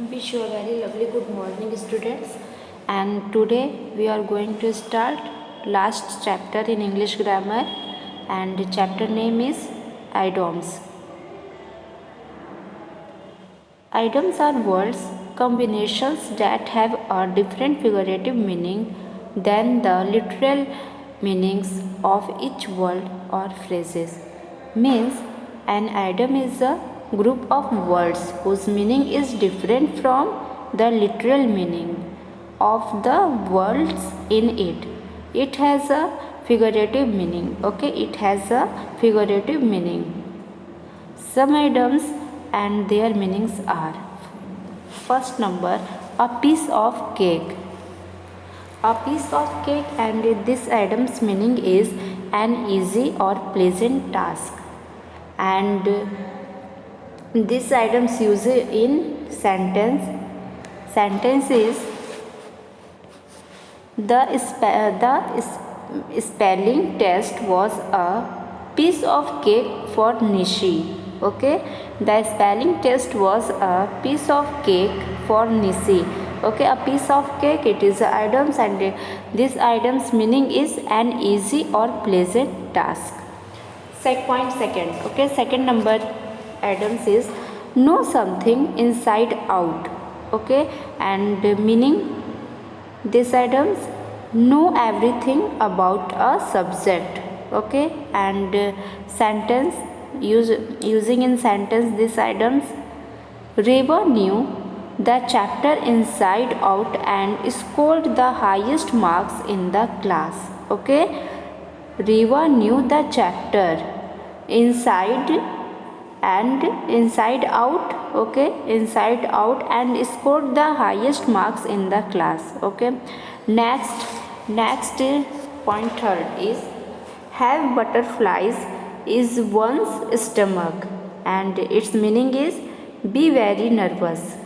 Wish you a very lovely good morning, students. And today we are going to start last chapter in English grammar, and the chapter name is idioms. Idioms are words combinations that have a different figurative meaning than the literal meanings of each word or phrases. Means an idiom is a group of words whose meaning is different from the literal meaning of the words in it. It has a figurative meaning. Okay, it has a figurative meaning. Some idioms and their meanings are: first number, a piece of cake. A piece of cake, and this item's meaning is an easy or pleasant task. And this item's used in sentence. Sentence is the spelling test was a piece of cake for Nishi. Okay, the spelling test was a piece of cake for Nishi. Okay, a piece of cake, it is items, and this item's meaning is an easy or pleasant task. Second. Okay, second number items is know something inside out. Okay, and meaning this items know everything about a subject. Okay, and sentence using in sentence this items: Reva knew the chapter inside out and scored the highest marks in the class. Okay, Reva knew the chapter inside and inside out. Okay, inside out, and scored the highest marks in the class. Okay, next point third is have butterflies is one's stomach, and its meaning is be very nervous.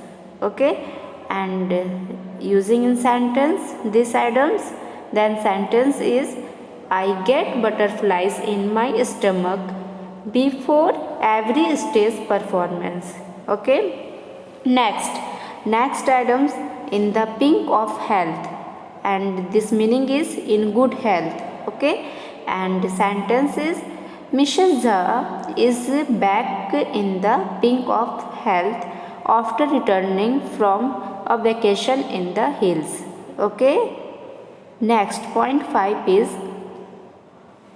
Okay, and using in sentence this items, then sentence is I get butterflies in my stomach before every stage performance. Okay, next items in the pink of health, and this meaning is in good health. Okay, and sentence is Mrs. Jha is back in the pink of health after returning from a vacation in the hills. Okay, next point 5 is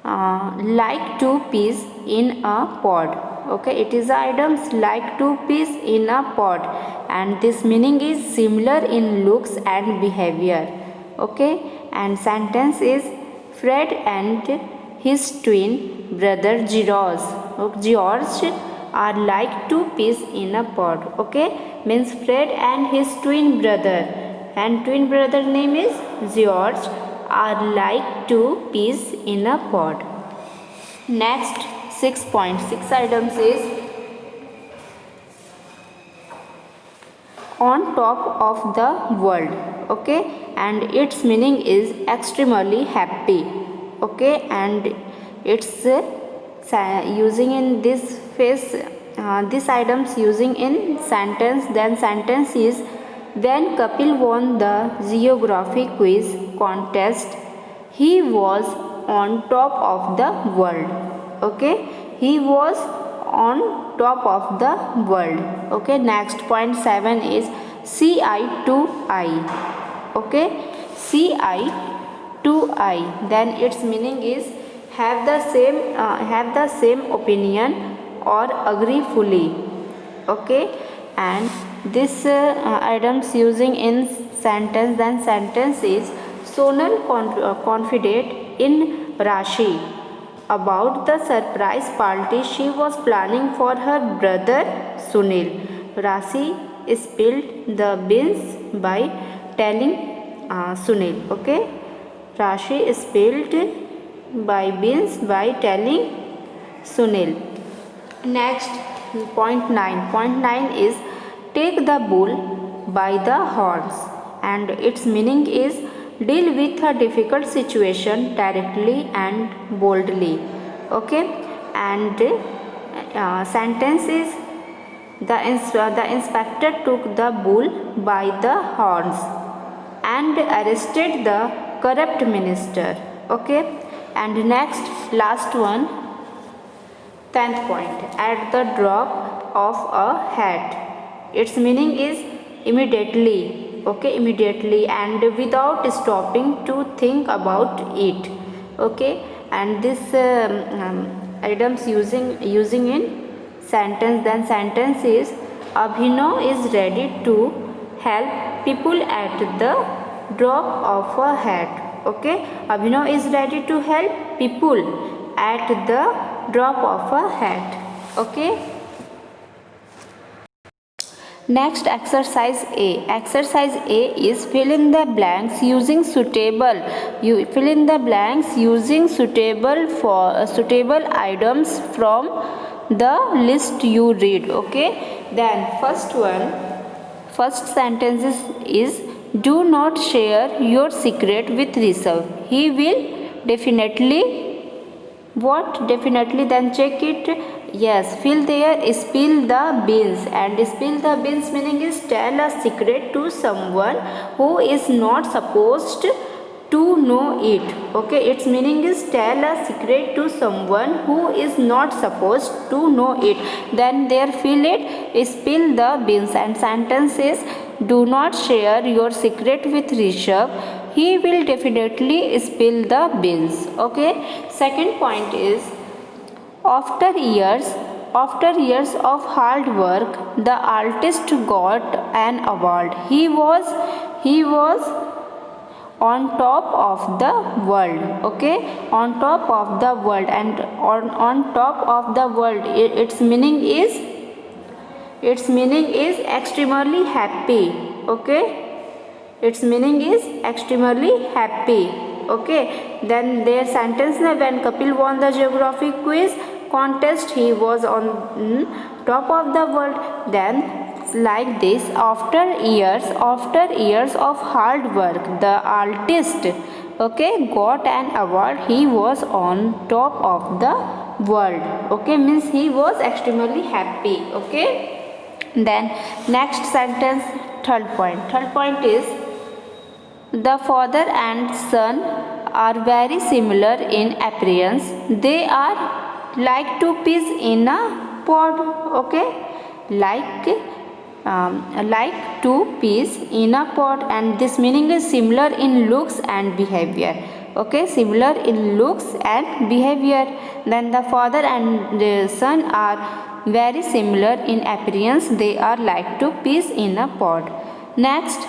like two peas in a pod. Okay, it is items like two peas in a pod, and this meaning is similar in looks and behavior. Okay, and sentence is Fred and his twin brother George are like two peas in a pod. Okay, means Fred and his twin brother, and twin brother name is George, are like two peas in a pod. Next 6.6 items is on top of the world. Okay, and its meaning is extremely happy. Okay, and it's using in this phase this items using in sentence, then sentence is when Kapil won the geography quiz contest, he was on top of the world. Okay, he was on top of the world. Okay, next point 7 is CI to I. Okay, CI to I, then its meaning is have the same opinion or agree fully. Okay, and this items using in sentence, then sentence is Sonal confided in Rashi about the surprise party she was planning for her brother Sunil. Rashi spilled the beans by telling Sunil. Okay, Rashi spilled by beans by telling Sunil. Next point 9. Point 9 is take the bull by the horns, and its meaning is deal with a difficult situation directly and boldly. Okay, and sentence is The inspector took the bull by the horns and arrested the corrupt minister. Okay, and next, last one, 10th point, at the drop of a hat. Its meaning is immediately. Okay, immediately and without stopping to think about it. Okay, and this items using in sentence. Then sentence is, Abhinav is ready to help people at the drop of a hat. Okay, Abhinav is ready to help people at the drop of a hat. Okay. Next, exercise A. Exercise A is fill in the blanks using suitable. You fill in the blanks using suitable items from the list you read. Okay. Then first sentence is do not share your secret with Rishabh. He will definitely. What? Definitely. Then check it. Yes, fill there, spill the beans. And spill the beans meaning is tell a secret to someone who is not supposed to know it. Okay, its meaning is tell a secret to someone who is not supposed to know it. Then there, fill it, spill the beans. And sentence is, do not share your secret with Rishabh. He will definitely spill the beans. Okay. Second point is, after years of hard work, the artist got an award. He was on top of the world. Okay, on top of the world. And on top of the world, its meaning is extremely happy. Okay, its meaning is extremely happy. Okay. Then their sentence, when Kapil won the geography quiz contest, he was on top of the world. Then like this, after years of hard work, the artist, okay, got an award. He was on top of the world. Okay, means he was extremely happy. Okay. Then next sentence, third point is, the father and son are very similar in appearance. They are like two peas in a pod. Okay, like two peas in a pod. And this meaning is similar in looks and behavior. Okay, similar in looks and behavior. Then the father and the son are very similar in appearance. They are like two peas in a pod. Next,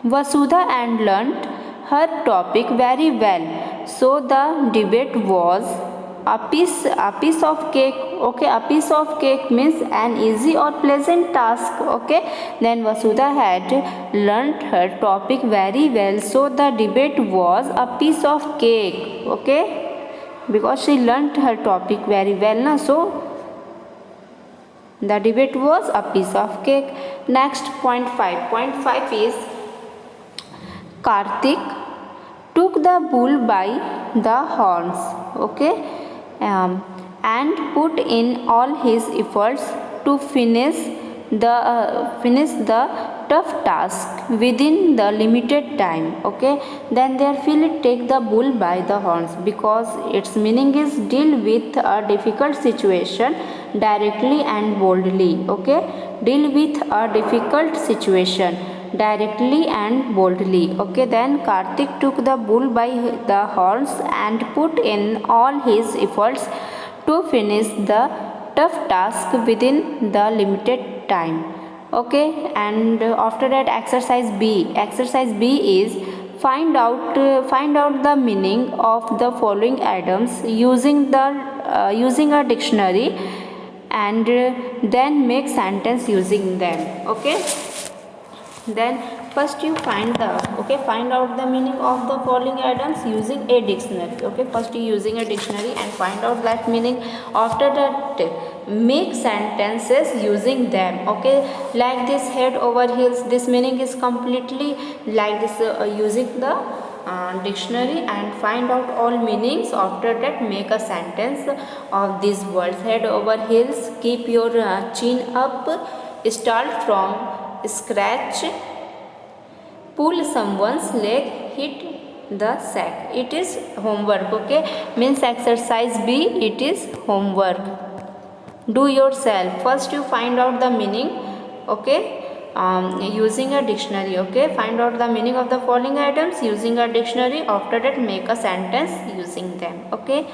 Vasudha and learnt her topic very well. So the debate was a piece of cake. Okay, a piece of cake means an easy or pleasant task. Okay, then Vasudha had learnt her topic very well. So the debate was a piece of cake. Okay, because she learnt her topic very well. Na? So the debate was a piece of cake. Next, point 5. Point 5 is, Kartik took the bull by the horns. Okay, and put in all his efforts to finish the tough task within the limited time. Okay, then there, feel it, take the bull by the horns, because its meaning is deal with a difficult situation directly and boldly. Okay, deal with a difficult situation directly and boldly. Okay, then Kartik took the bull by the horns and put in all his efforts to finish the tough task within the limited time. Okay, and after that, exercise B. Exercise B is, find out the meaning of the following items using a dictionary, and then make sentence using them. Okay, then first you find out the meaning of the following items using a dictionary. Okay, first you using a dictionary and find out that meaning. After that, make sentences using them. Okay, like this, head over heels, this meaning is completely like this, using the dictionary and find out all meanings. After that, make a sentence of these words. Head over heels, keep your chin up, start from scratch, pull someone's leg, hit the sack. It is homework. Okay, means exercise B, it is homework. Do yourself. First you find out the meaning, okay, using a dictionary. Okay, find out the meaning of the following items using a dictionary. After that, make a sentence using them. Okay.